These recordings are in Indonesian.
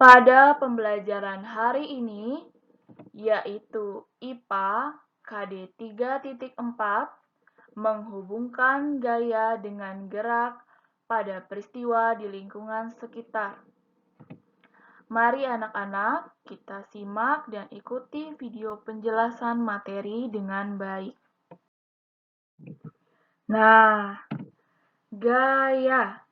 Pada pembelajaran hari ini, yaitu IPA KD 3.4, menghubungkan gaya dengan gerak pada peristiwa di lingkungan sekitar. Mari anak-anak, kita simak dan ikuti video penjelasan materi dengan baik. Nah, gaya.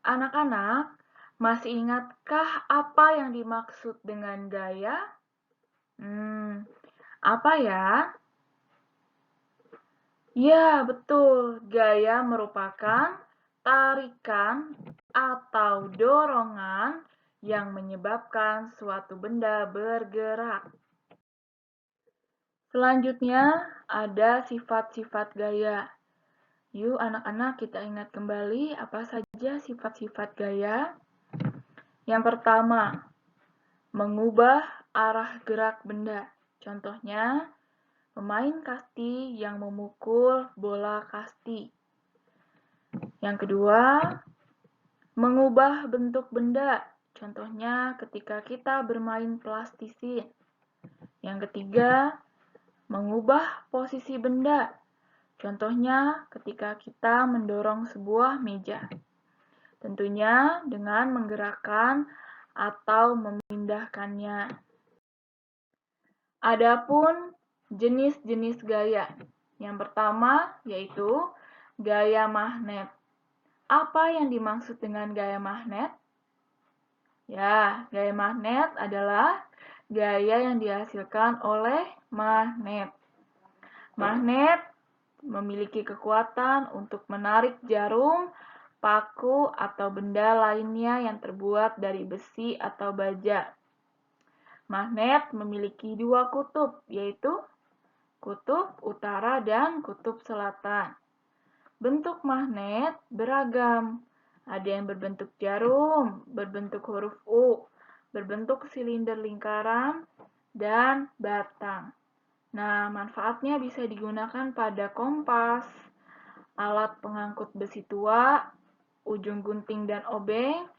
Anak-anak, masih ingatkah apa yang dimaksud dengan gaya? Apa ya? Ya, betul. Gaya merupakan tarikan atau dorongan yang menyebabkan suatu benda bergerak. Selanjutnya, ada sifat-sifat gaya. Yuk anak-anak kita ingat kembali apa saja sifat-sifat gaya. Yang pertama, mengubah arah gerak benda. Contohnya, pemain kasti yang memukul bola kasti. Yang kedua, mengubah bentuk benda. Contohnya ketika kita bermain plastisin. Yang ketiga, mengubah posisi benda. Contohnya ketika kita mendorong sebuah meja. Tentunya dengan menggerakkan atau memindahkannya. Adapun jenis-jenis gaya. Yang pertama yaitu gaya magnet. Apa yang dimaksud dengan gaya magnet? Ya, gaya magnet adalah gaya yang dihasilkan oleh magnet. Magnet memiliki kekuatan untuk menarik jarum, paku, atau benda lainnya yang terbuat dari besi atau baja. Magnet memiliki dua kutub, yaitu kutub utara dan kutub selatan. Bentuk magnet beragam. Ada yang berbentuk jarum, berbentuk huruf U, berbentuk silinder lingkaran, dan batang. Nah, manfaatnya bisa digunakan pada kompas, alat pengangkut besi tua, ujung gunting dan obeng,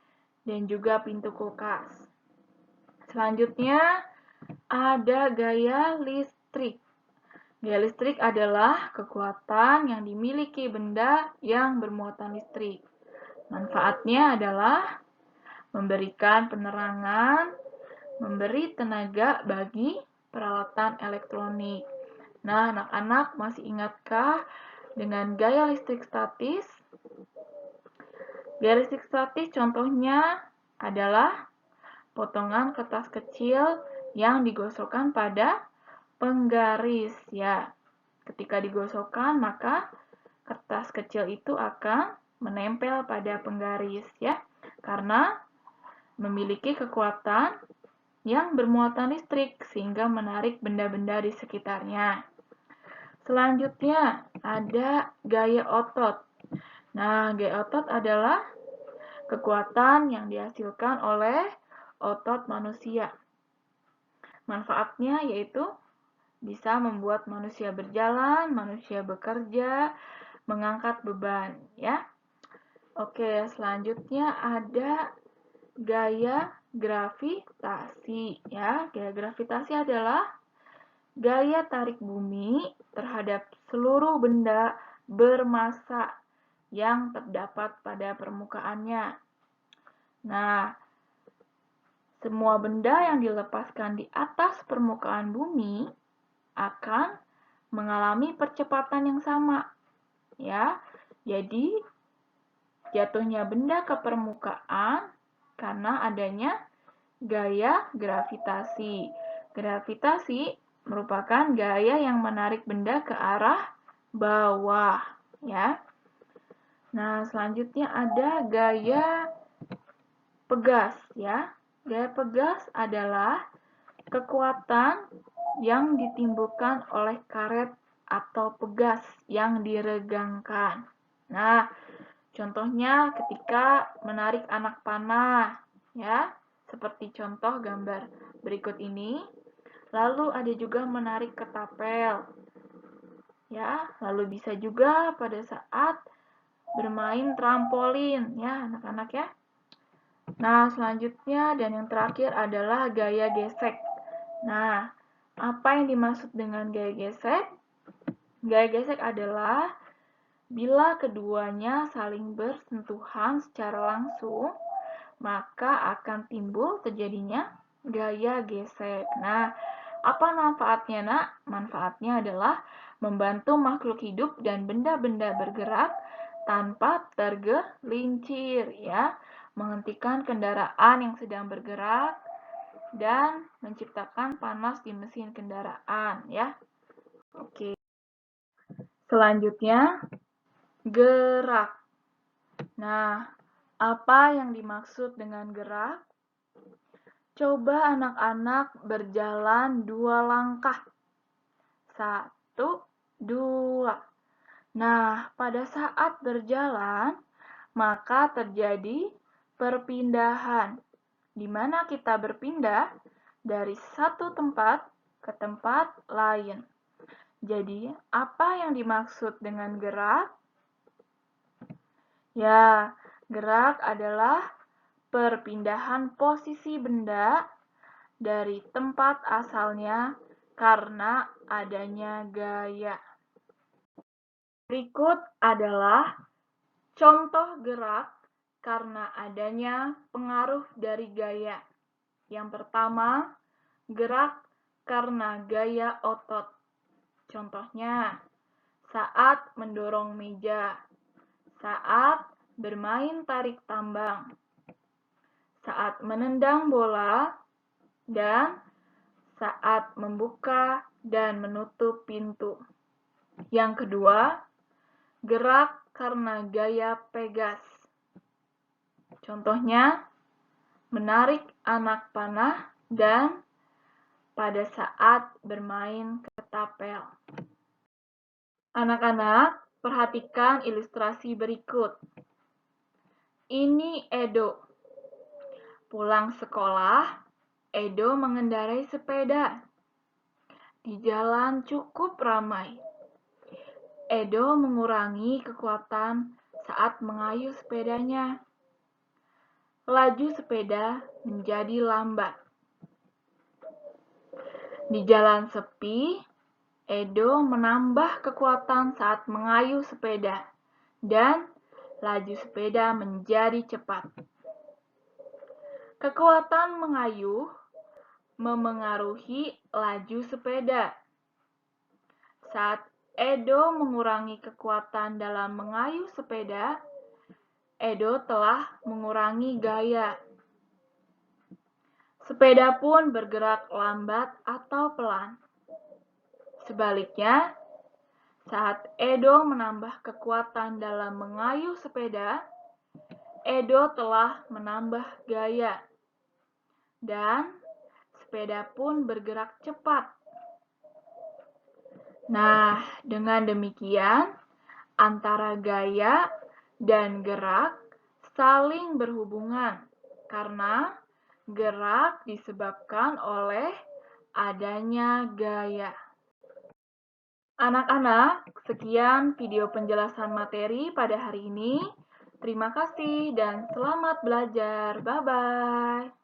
dan juga pintu kulkas. Selanjutnya, ada gaya listrik. Gaya listrik adalah kekuatan yang dimiliki benda yang bermuatan listrik. Manfaatnya adalah memberikan penerangan, memberi tenaga bagi peralatan elektronik. Nah, anak-anak masih ingatkah dengan gaya listrik statis? Gaya listrik statis contohnya adalah potongan kertas kecil yang digosokkan pada penggaris ya. Ketika digosokkan maka kertas kecil itu akan menempel pada penggaris ya. Karena memiliki kekuatan yang bermuatan listrik sehingga menarik benda-benda di sekitarnya. Selanjutnya ada gaya otot. Nah, gaya otot adalah kekuatan yang dihasilkan oleh otot manusia. Manfaatnya yaitu bisa membuat manusia berjalan, manusia bekerja, mengangkat beban, ya. Oke, selanjutnya ada gaya gravitasi, ya. Gaya gravitasi adalah gaya tarik bumi terhadap seluruh benda bermassa yang terdapat pada permukaannya. Nah, semua benda yang dilepaskan di atas permukaan bumi akan mengalami percepatan yang sama. Ya. Jadi jatuhnya benda ke permukaan karena adanya gaya gravitasi. Gravitasi merupakan gaya yang menarik benda ke arah bawah, ya. Nah, selanjutnya ada gaya pegas, ya. Gaya pegas adalah kekuatan yang ditimbulkan oleh karet atau pegas yang diregangkan. Nah, contohnya ketika menarik anak panah, ya, seperti contoh gambar berikut ini. Lalu ada juga menarik ketapel, ya. Lalu bisa juga pada saat bermain trampolin, ya, anak-anak ya. Nah, selanjutnya dan yang terakhir adalah gaya gesek. Nah, apa yang dimaksud dengan gaya gesek? Gaya gesek adalah bila keduanya saling bersentuhan secara langsung, maka akan timbul terjadinya gaya gesek. Nah, apa manfaatnya, Nak? Manfaatnya adalah membantu makhluk hidup dan benda-benda bergerak tanpa tergelincir, ya, menghentikan kendaraan yang sedang bergerak dan menciptakan panas di mesin kendaraan, ya. Oke. Selanjutnya, gerak. Nah, apa yang dimaksud dengan gerak? Coba anak-anak berjalan 2 langkah. 1, 2. Nah, pada saat berjalan, maka terjadi perpindahan, di mana kita berpindah dari satu tempat ke tempat lain. Jadi, apa yang dimaksud dengan gerak? Ya, gerak adalah perpindahan posisi benda dari tempat asalnya karena adanya gaya. Berikut adalah contoh gerak karena adanya pengaruh dari gaya. Yang pertama, gerak karena gaya otot. Contohnya, saat mendorong meja, saat bermain tarik tambang, saat menendang bola, dan saat membuka dan menutup pintu. Yang kedua, gerak karena gaya pegas. Contohnya, menarik anak panah dan pada saat bermain ketapel. Anak-anak, perhatikan ilustrasi berikut. Ini Edo. Pulang sekolah, Edo mengendarai sepeda. Di jalan cukup ramai. Edo mengurangi kekuatan saat mengayuh sepedanya. Laju sepeda menjadi lambat. Di jalan sepi, Edo menambah kekuatan saat mengayuh sepeda dan laju sepeda menjadi cepat. Kekuatan mengayuh memengaruhi laju sepeda. Saat Edo mengurangi kekuatan dalam mengayuh sepeda, Edo telah mengurangi gaya. Sepeda pun bergerak lambat atau pelan. Sebaliknya, saat Edo menambah kekuatan dalam mengayuh sepeda, Edo telah menambah gaya. Dan sepeda pun bergerak cepat. Nah, dengan demikian, antara gaya dan gerak saling berhubungan karena gerak disebabkan oleh adanya gaya. Anak-anak, sekian video penjelasan materi pada hari ini. Terima kasih dan selamat belajar. Bye-bye.